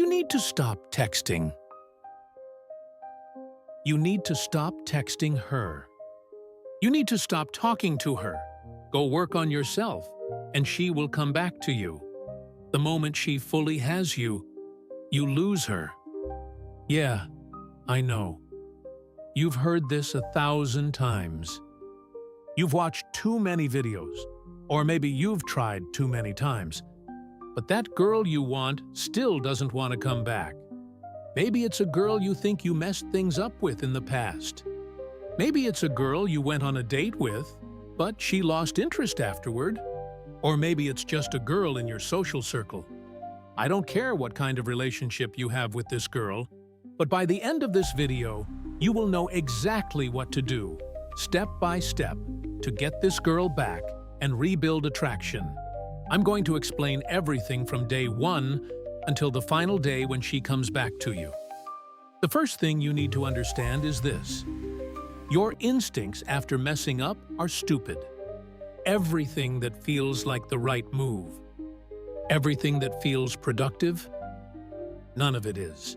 You need to stop texting. You need to stop texting her. You need to stop talking to her. Go work on yourself, and she will come back to you. The moment she fully has you, you lose her. Yeah, I know. You've heard this 1,000 times. You've watched too many videos, or maybe you've tried too many times. But that girl you want still doesn't want to come back. Maybe it's a girl you think you messed things up with in the past. Maybe it's a girl you went on a date with, but she lost interest afterward. Or maybe it's just a girl in your social circle. I don't care what kind of relationship you have with this girl, but by the end of this video, you will know exactly what to do, step by step, to get this girl back and rebuild attraction. I'm going to explain everything from day 1 until the final day when she comes back to you. The first thing you need to understand is this. Your instincts after messing up are stupid. Everything that feels like the right move, everything that feels productive, none of it is.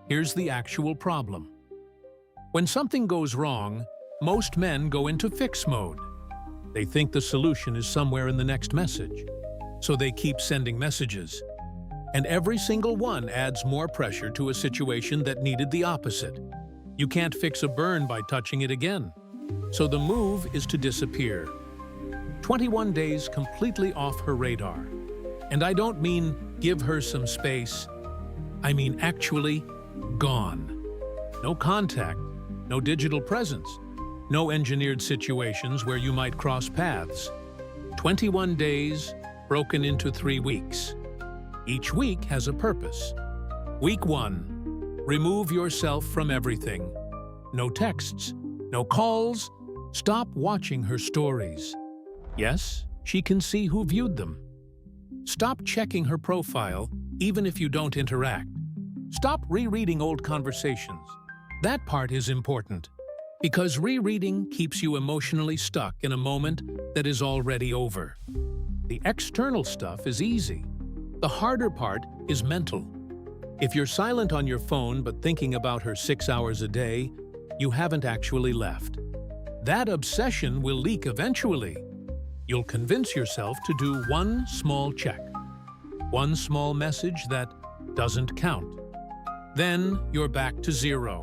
Here's the actual problem. When something goes wrong, most men go into fix mode. They think the solution is somewhere in the next message, so they keep sending messages. And every single one adds more pressure to a situation that needed the opposite. You can't fix a burn by touching it again. So the move is to disappear. 21 days completely off her radar. And I don't mean give her some space. I mean actually gone. No contact, no digital presence, no engineered situations where you might cross paths. 21 days broken into 3 weeks. Each week has a purpose. Week 1, remove yourself from everything. No texts, no calls. Stop watching her stories. Yes, she can see who viewed them. Stop checking her profile, even if you don't interact. Stop rereading old conversations. That part is important, because rereading keeps you emotionally stuck in a moment that is already over. The external stuff is easy. The harder part is mental. If you're silent on your phone but thinking about her 6 hours a day, you haven't actually left. That obsession will leak eventually. You'll convince yourself to do one small check, one small message that doesn't count. Then you're back to 0.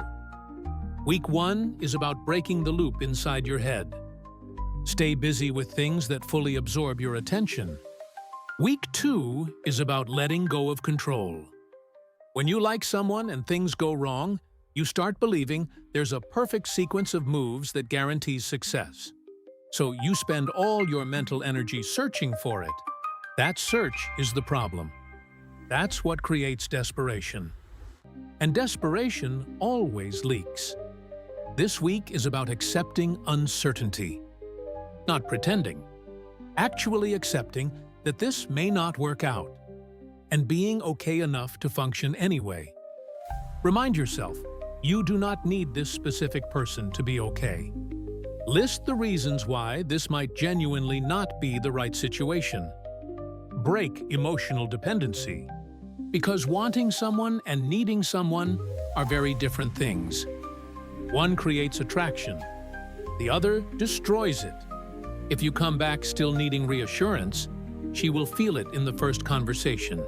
Week 1 is about breaking the loop inside your head. Stay busy with things that fully absorb your attention. Week 2 is about letting go of control. When you like someone and things go wrong, you start believing there's a perfect sequence of moves that guarantees success. So you spend all your mental energy searching for it. That search is the problem. That's what creates desperation. And desperation always leaks. This week is about accepting uncertainty. Not pretending. Actually accepting that this may not work out. And being okay enough to function anyway. Remind yourself, you do not need this specific person to be okay. List the reasons why this might genuinely not be the right situation. Break emotional dependency. Because wanting someone and needing someone are very different things. One creates attraction. The other destroys it. If you come back still needing reassurance, she will feel it in the first conversation.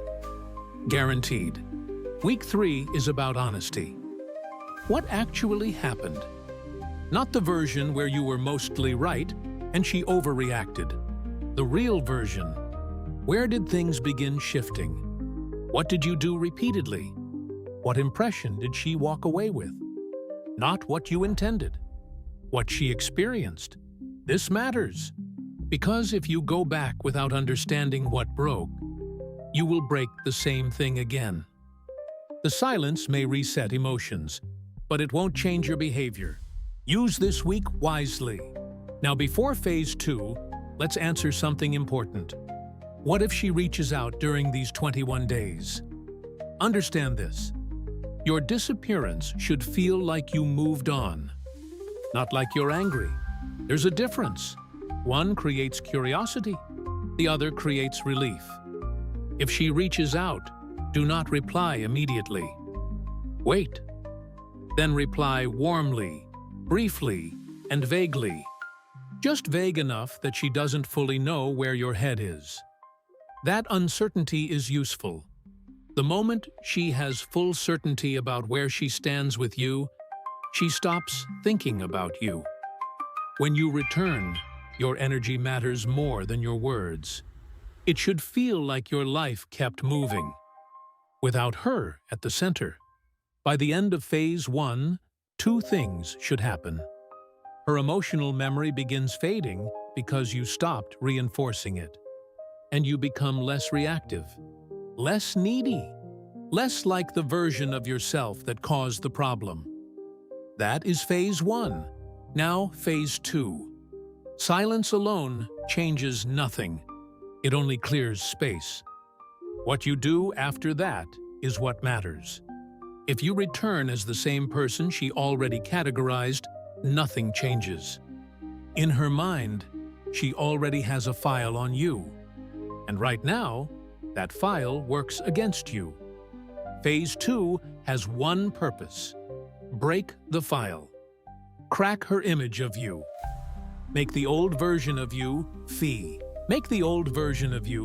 Guaranteed. Week 3 is about honesty. What actually happened? Not the version where you were mostly right and she overreacted. The real version. Where did things begin shifting? What did you do repeatedly? What impression did she walk away with? Not what you intended. What she experienced. This matters. Because if you go back without understanding what broke, you will break the same thing again. The silence may reset emotions, but it won't change your behavior. Use this week wisely. Now, before phase 2, let's answer something important. What if she reaches out during these 21 days? Understand this. Your disappearance should feel like you moved on, not like you're angry. There's a difference. One creates curiosity, the other creates relief. If she reaches out, Do not reply immediately. Wait. Then reply warmly, briefly, and vaguely. Just vague enough that she doesn't fully know where your head is. That uncertainty is useful. The moment she has full certainty about where she stands with you, she stops thinking about you. When you return, your energy matters more than your words. It should feel like your life kept moving, without her at the center. By the end of phase 1, 2 things should happen. Her emotional memory begins fading because you stopped reinforcing it. And you become less reactive, less needy, less like the version of yourself that caused the problem. That is phase 1. Now phase 2. Silence alone changes nothing. It only clears space. What you do after that is what matters. If you return as the same person she already categorized, nothing changes. In her mind, she already has a file on you. And right now, that file works against you. Phase 2 has one purpose: break the file. Crack her image of you. Make the old version of you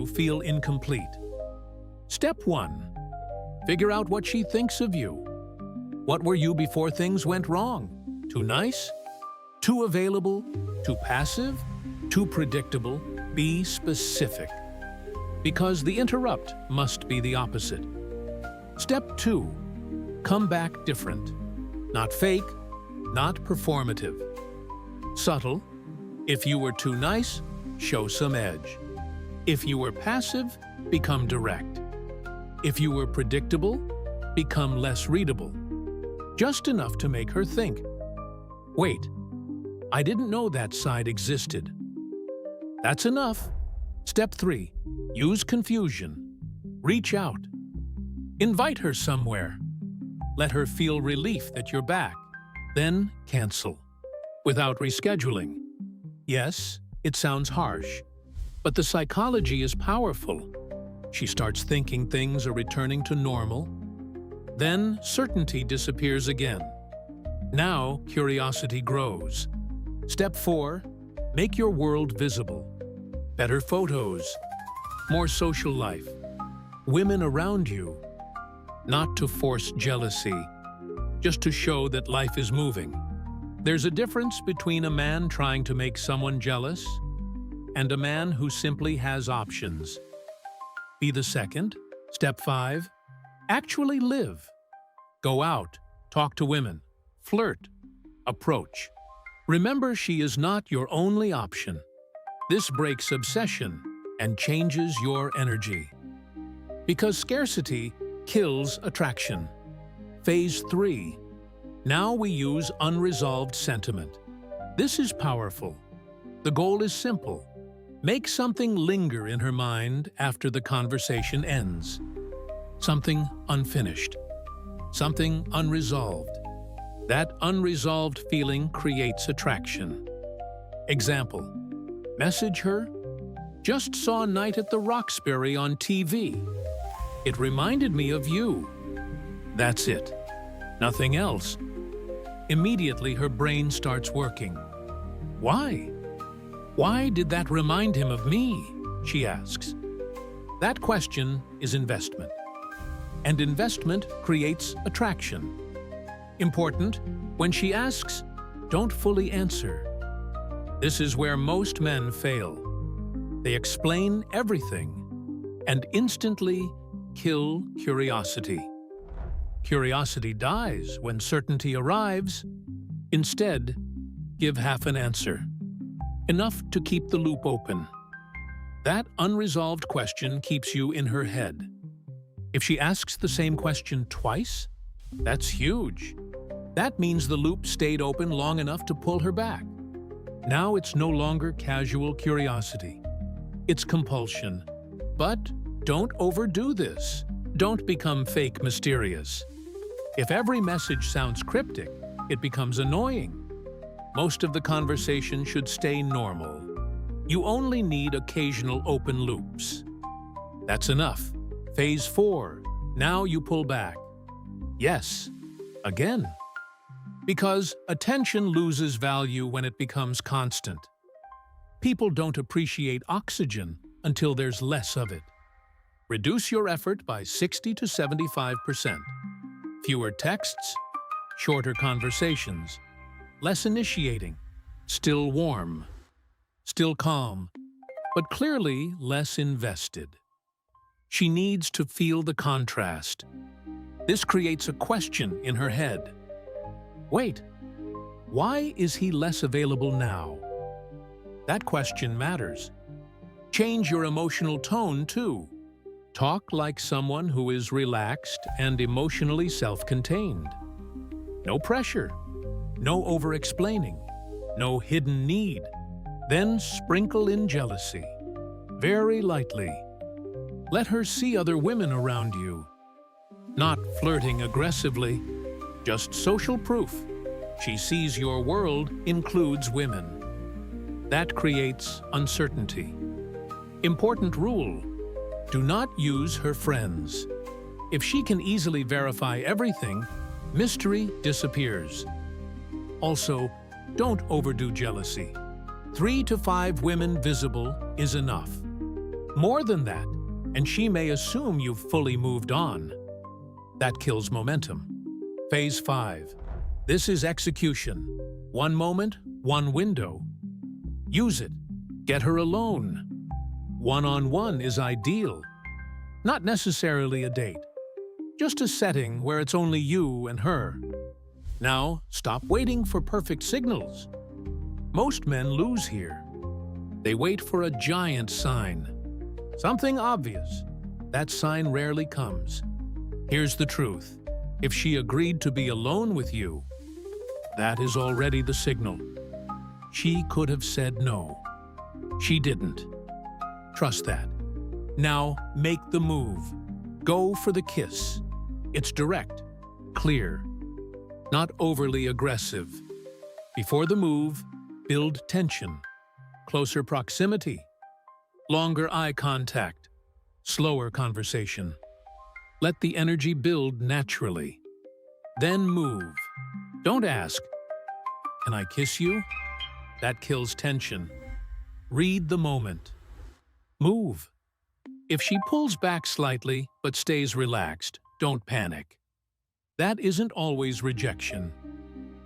feel incomplete. Step 1. Figure out what she thinks of you. What were you before things went wrong? Too nice? Too available? Too passive? Too predictable? Be specific. Because the interrupt must be the opposite. Step 2. Come back different. Not fake, not performative. Subtle. If you were too nice, show some edge. If you were passive, become direct. If you were predictable, become less readable. Just enough to make her think, wait, I didn't know that side existed. That's enough. Step 3. Use confusion. Reach out. Invite her somewhere. Let her feel relief that you're back. Then cancel. Without rescheduling. Yes, it sounds harsh, but the psychology is powerful. She starts thinking things are returning to normal. Then certainty disappears again. Now curiosity grows. Step 4. Make your world visible. Better photos. More social life. Women around you. Not to force jealousy, just to show that life is moving. There's a difference between a man trying to make someone jealous and a man who simply has options. Be the second. Step 5. Actually live. Go out, talk to women, flirt, approach. Remember, she is not your only option. This breaks obsession and changes your energy. Because scarcity kills attraction. Phase 3. Now we use unresolved sentiment. This is powerful. The goal is simple. Make something linger in her mind after the conversation ends. Something unfinished. Something unresolved. That unresolved feeling creates attraction. Example. Message her, "Just saw Night at the Roxbury on TV. It reminded me of you." That's it. Nothing else. Immediately her brain starts working. Why? Why did that remind him of me? She asks. That question is investment. And investment creates attraction. Important, when she asks, don't fully answer. This is where most men fail. They explain everything and instantly kill curiosity. Curiosity dies when certainty arrives. Instead, give half an answer. Enough to keep the loop open. That unresolved question keeps you in her head. If she asks the same question twice, that's huge. That means the loop stayed open long enough to pull her back. Now it's no longer casual curiosity. It's compulsion. But don't overdo this. Don't become fake mysterious. If every message sounds cryptic, it becomes annoying. Most of the conversation should stay normal. You only need occasional open loops. That's enough. Phase 4. Now you pull back. Yes, again. Because attention loses value when it becomes constant. People don't appreciate oxygen until there's less of it. Reduce your effort by 60 to 75%. Fewer texts, shorter conversations, less initiating, still warm, still calm, but clearly less invested. She needs to feel the contrast. This creates a question in her head. Wait, why is he less available now? That question matters. Change your emotional tone, too. Talk like someone who is relaxed and emotionally self-contained. No pressure, no over-explaining, no hidden need. Then sprinkle in jealousy, very lightly. Let her see other women around you. Not flirting aggressively, just social proof. She sees your world includes women. That creates uncertainty. Important rule: do not use her friends. If she can easily verify everything, mystery disappears. Also, don't overdo jealousy. 3 to 5 women visible is enough. More than that, and she may assume you've fully moved on. That kills momentum. Phase 5. This is execution. One moment, one window. Use it. Get her alone. One-on-one is ideal. Not necessarily a date. Just a setting where it's only you and her. Now, stop waiting for perfect signals. Most men lose here. They wait for a giant sign. Something obvious. That sign rarely comes. Here's the truth. If she agreed to be alone with you, that is already the signal. She could have said no. She didn't. Trust that. Now, make the move. Go for the kiss. It's direct, clear, not overly aggressive. Before the move, build tension, closer proximity, longer eye contact, slower conversation. Let the energy build naturally. Then move. Don't ask, "Can I kiss you?" That kills tension. Read the moment. Move. If she pulls back slightly but stays relaxed, don't panic. That isn't always rejection.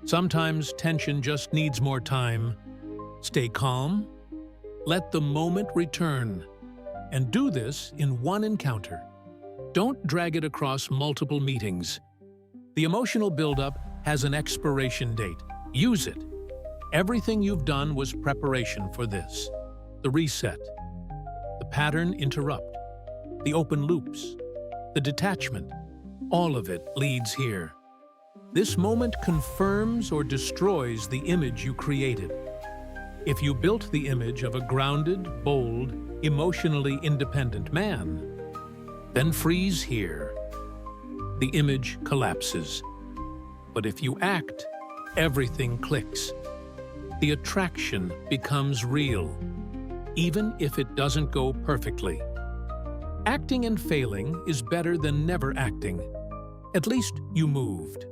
Sometimes tension just needs more time. Stay calm. Let the moment return. And do this in one encounter. Don't drag it across multiple meetings. The emotional buildup has an expiration date. Use it. Everything you've done was preparation for this. The reset, the pattern interrupt, the open loops, the detachment, all of it leads here. This moment confirms or destroys the image you created. If you built the image of a grounded, bold, emotionally independent man, then freeze here. The image collapses. But if you act, everything clicks. The attraction becomes real, even if it doesn't go perfectly. Acting and failing is better than never acting. At least you moved.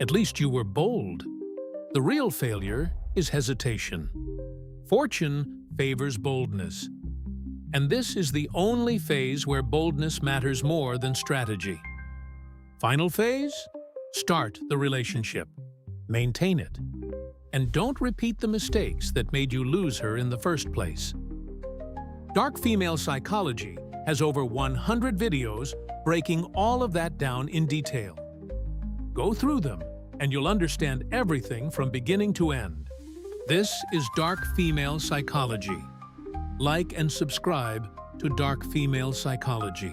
At least you were bold. The real failure is hesitation. Fortune favors boldness. And this is the only phase where boldness matters more than strategy. Final phase? Start the relationship. Maintain it. And don't repeat the mistakes that made you lose her in the first place. Dark Female Psychology has over 100 videos breaking all of that down in detail. Go through them, and you'll understand everything from beginning to end. This is Dark Female Psychology. Like and subscribe to Dark Female Psychology.